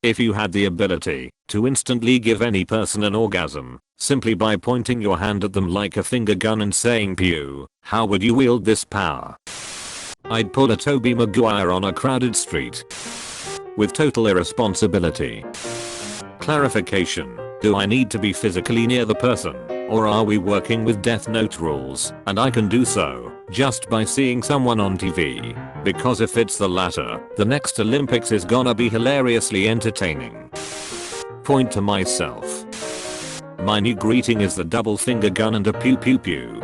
If you had the ability to instantly give any person an orgasm, simply by pointing your hand at them like a finger gun and saying pew, how would you wield this power? I'd pull a Tobey Maguire on a crowded street. With total irresponsibility. Clarification. Do I need to be physically near the person, or are we working with Death Note rules, and I can do so just by seeing someone on TV? Because if it's the latter, the next Olympics is gonna be hilariously entertaining. Point to myself. My new greeting is the double finger gun and a pew pew pew.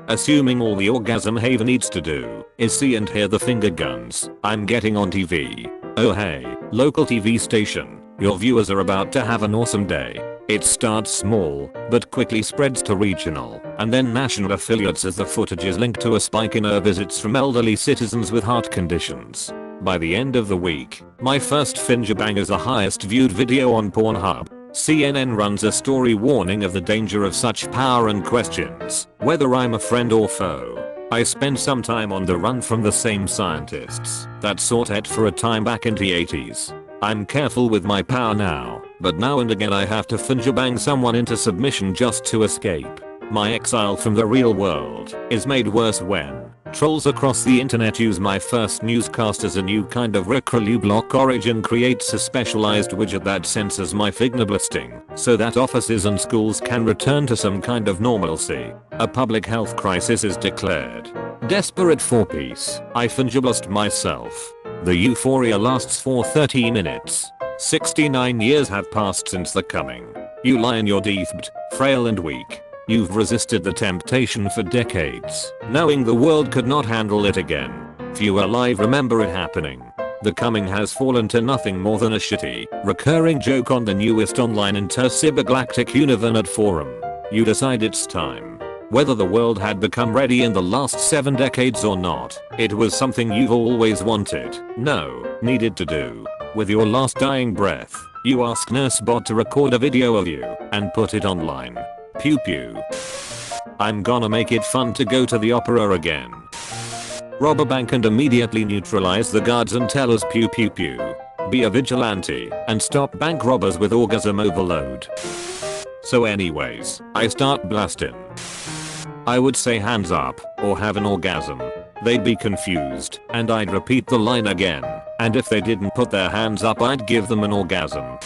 Assuming all the Orgasm Haver needs to do is see and hear the finger guns, I'm getting on TV. Oh hey, local TV station. Your viewers are about to have an awesome day. It starts small, but quickly spreads to regional, and then national affiliates as the footage is linked to a spike in visits from elderly citizens with heart conditions. By the end of the week, my first finger bang is the highest viewed video on Pornhub. CNN runs a story warning of the danger of such power and questions whether I'm a friend or foe. I spent some time on the run from the same scientists that sought it for a time back in the 80s. I'm careful with my power now, but now and again I have to finger bang someone into submission just to escape. My exile from the real world is made worse when trolls across the internet use my first newscast as a new kind of recruit block. Origin creates a specialized widget that censors my fingerblasting so that offices and schools can return to some kind of normalcy. A public health crisis is declared. Desperate for peace, I fingerblast myself. The euphoria lasts for 30 minutes. 69 years have passed since the coming. You lie in your deathed, frail and weak. You've resisted the temptation for decades, knowing the world could not handle it again. Few alive remember it happening. The coming has fallen to nothing more than a shitty, recurring joke on the newest online intercybergalactic univernet forum. You decide it's time. Whether the world had become ready in the last 7 decades or not, it was something you've always wanted, needed to do. With your last dying breath, you ask NurseBot to record a video of you and put it online. Pew pew. I'm gonna make it fun to go to the opera again. Rob a bank and immediately neutralize the guards and tell us pew pew pew. Be a vigilante and stop bank robbers with orgasm overload. So anyways, I start blasting. I would say hands up or have an orgasm. They'd be confused and I'd repeat the line again, and if they didn't put their hands up I'd give them an orgasm.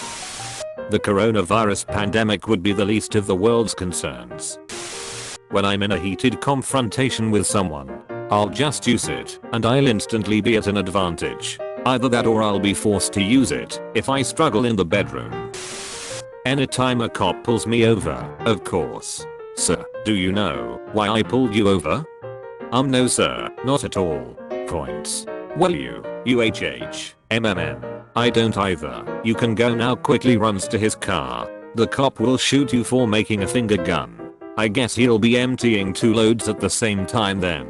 The coronavirus pandemic would be the least of the world's concerns. When I'm in a heated confrontation with someone, I'll just use it and I'll instantly be at an advantage. Either that or I'll be forced to use it if I struggle in the bedroom. Anytime a cop pulls me over, of course. Sir, do you know why I pulled you over? No sir, not at all. Points. Well I don't either. You can go now. Quickly runs to his car. The cop will shoot you for making a finger gun. I guess he'll be emptying 2 loads at the same time then.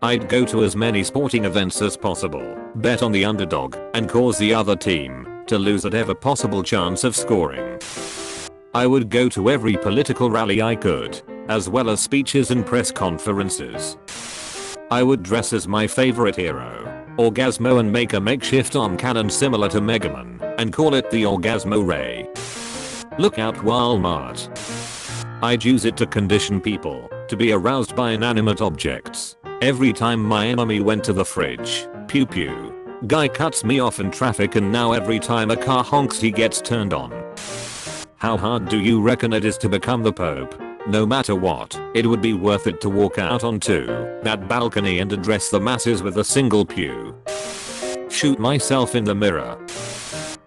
I'd go to as many sporting events as possible, bet on the underdog, and cause the other team to lose at every possible chance of scoring. I would go to every political rally I could, as well as speeches and press conferences. I would dress as my favorite hero, Orgasmo, and make a makeshift arm cannon similar to Mega Man, and call it the Orgasmo Ray. Look out Walmart. I'd use it to condition people to be aroused by inanimate objects. Every time my enemy went to the fridge, pew pew. Guy cuts me off in traffic and now every time a car honks he gets turned on. How hard do you reckon it is to become the Pope? No matter what, it would be worth it to walk out onto that balcony and address the masses with a single pew. Shoot myself in the mirror.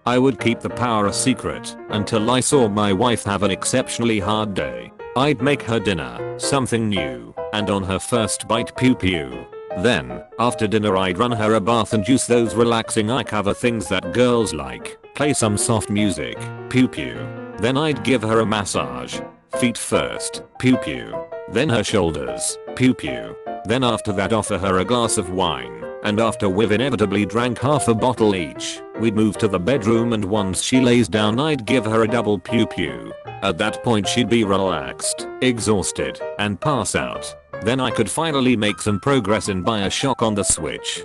I would keep the power a secret until I saw my wife have an exceptionally hard day. I'd make her dinner something new, and on her first bite pew pew. Then, after dinner I'd run her a bath and use those relaxing eye cover things that girls like. Play some soft music, pew pew. Then I'd give her a massage. Feet first, pew pew. Then her shoulders, pew pew. Then after that offer her a glass of wine, and after we've inevitably drank half a bottle each, we'd move to the bedroom and once she lays down I'd give her a double pew pew. At that point she'd be relaxed, exhausted, and pass out. Then I could finally make some progress and buy a shock on the Switch.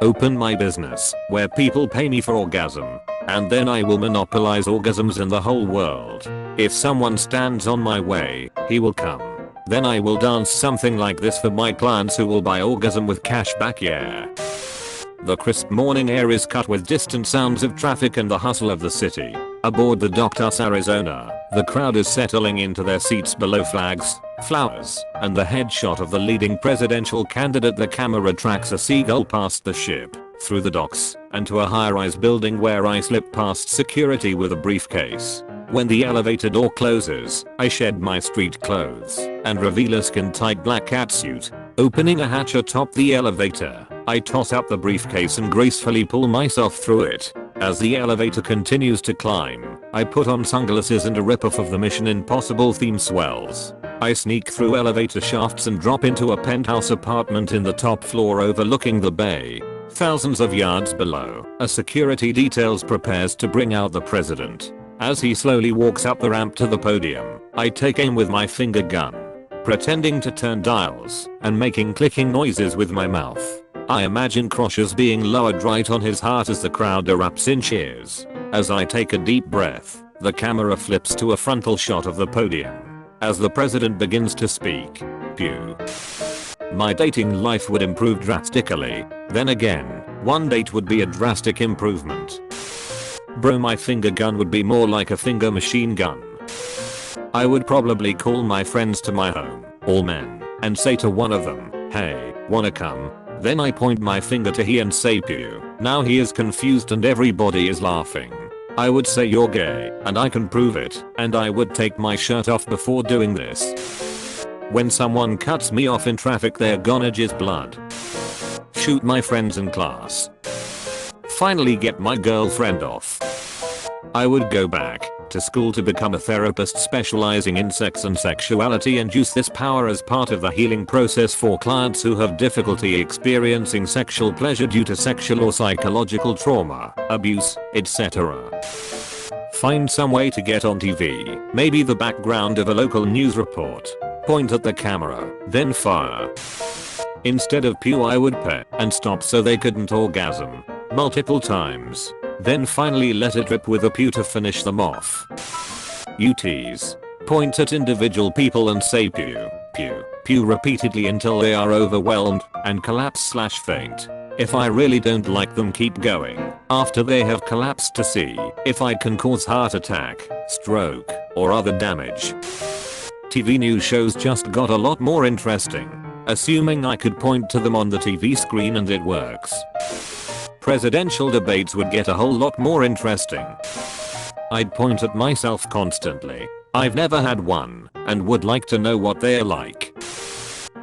open my business where people pay me for orgasm, and then I will monopolize orgasms in the whole world. If someone stands on my way, he will come. Then I will dance something like this for my clients who will buy orgasm with cash back, yeah. The crisp morning air is cut with distant sounds of traffic and the hustle of the city. Aboard the Doctus Arizona, the crowd is settling into their seats below flags, flowers, and the headshot of the leading presidential candidate. The camera tracks a seagull past the ship, through the docks, and to a high-rise building where I slip past security with a briefcase. When the elevator door closes, I shed my street clothes and reveal a skin-tight black catsuit. Opening a hatch atop the elevator, I toss out the briefcase and gracefully pull myself through it. As the elevator continues to climb, I put on sunglasses and a rip-off of the Mission Impossible theme swells. I sneak through elevator shafts and drop into a penthouse apartment in the top floor overlooking the bay. Thousands of yards below, a security detail prepares to bring out the president. As he slowly walks up the ramp to the podium, I take aim with my finger gun, pretending to turn dials and making clicking noises with my mouth. I imagine crotches being lowered right on his heart as the crowd erupts in cheers. As I take a deep breath, the camera flips to a frontal shot of the podium. As the president begins to speak, pew. My dating life would improve drastically. Then again, one date would be a drastic improvement. Bro, my finger gun would be more like a finger machine gun. I would probably call my friends to my home, all men, and say to one of them, hey, wanna come? Then I point my finger to he and say pew. Now he is confused and everybody is laughing. I would say you're gay, and I can prove it, and I would take my shirt off before doing this. When someone cuts me off in traffic, they're gonna jizz blood. Shoot my friends in class. Finally get my girlfriend off. I would go back to school to become a therapist specializing in sex and sexuality and use this power as part of the healing process for clients who have difficulty experiencing sexual pleasure due to sexual or psychological trauma, abuse, etc. Find some way to get on TV, maybe the background of a local news report. Point at the camera, then fire. Instead of pew, I would pet and stop so they couldn't orgasm multiple times. Then finally let it rip with a pew to finish them off. You tease. Point at individual people and say pew, pew, pew repeatedly until they are overwhelmed and collapse/faint. If I really don't like them, keep going after they have collapsed to see if I can cause heart attack, stroke, or other damage. TV news shows just got a lot more interesting. Assuming I could point to them on the TV screen and it works. Presidential debates would get a whole lot more interesting. I'd point at myself constantly. I've never had one and would like to know what they're like.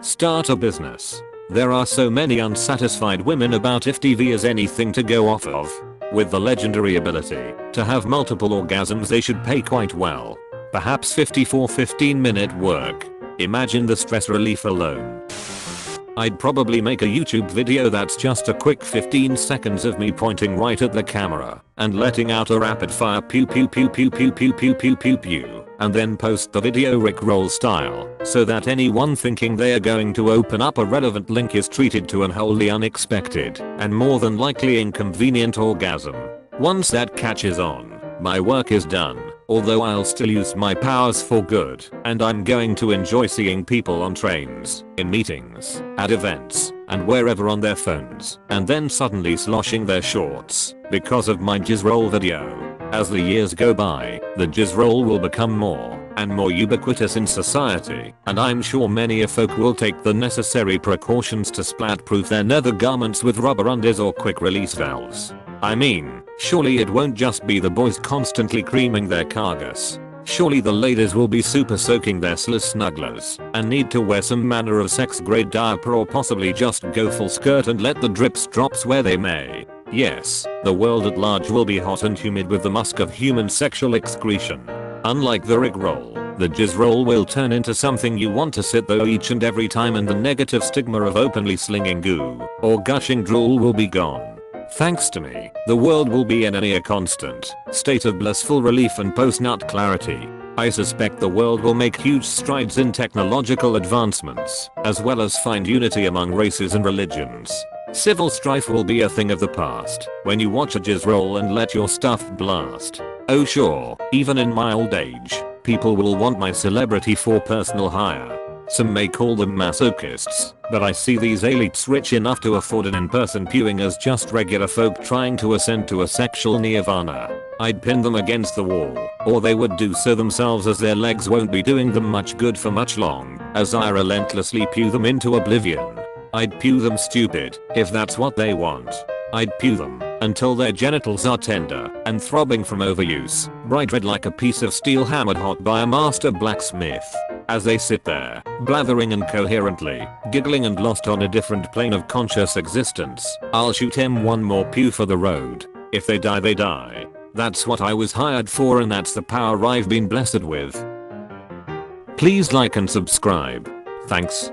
Start a business. There are so many unsatisfied women about if TV is anything to go off of. With the legendary ability to have multiple orgasms, they should pay quite well. Perhaps 50 for 15-minute work. Imagine the stress relief alone. I'd probably make a YouTube video that's just a quick 15 seconds of me pointing right at the camera and letting out a rapid fire pew pew pew pew pew pew pew pew pew pew, and then post the video Rickroll style so that anyone thinking they are going to open up a relevant link is treated to an wholly unexpected and more than likely inconvenient orgasm. Once that catches on, my work is done. Although I'll still use my powers for good, and I'm going to enjoy seeing people on trains, in meetings, at events, and wherever on their phones, and then suddenly sloshing their shorts because of my jizz roll video. As the years go by, the jizz roll will become more and more ubiquitous in society, and I'm sure many a folk will take the necessary precautions to splat-proof their nether garments with rubber undies or quick release valves. I mean, surely it won't just be the boys constantly creaming their cargus. Surely the ladies will be super soaking their snugglers and need to wear some manner of sex grade diaper or possibly just go full skirt and let the drips drops where they may. Yes, the world at large will be hot and humid with the musk of human sexual excretion. Unlike the Rickroll, the jizz roll will turn into something you want to sit though each and every time, and the negative stigma of openly slinging goo or gushing drool will be gone. Thanks to me, the world will be in a near constant state of blissful relief and post-nut clarity. I suspect the world will make huge strides in technological advancements, as well as find unity among races and religions. Civil strife will be a thing of the past when you watch a jizz roll and let your stuff blast. Oh sure, even in my old age, people will want my celebrity for personal hire. Some may call them masochists, but I see these elites rich enough to afford an in-person viewing as just regular folk trying to ascend to a sexual nirvana. I'd pin them against the wall, or they would do so themselves, as their legs won't be doing them much good for much long, as I relentlessly pew them into oblivion. I'd pew them stupid, if that's what they want. I'd pew them until their genitals are tender and throbbing from overuse, bright red like a piece of steel hammered hot by a master blacksmith. As they sit there, blathering incoherently, giggling and lost on a different plane of conscious existence, I'll shoot him one more pew for the road. If they die, they die. That's what I was hired for, and that's the power I've been blessed with. Please like and subscribe. Thanks.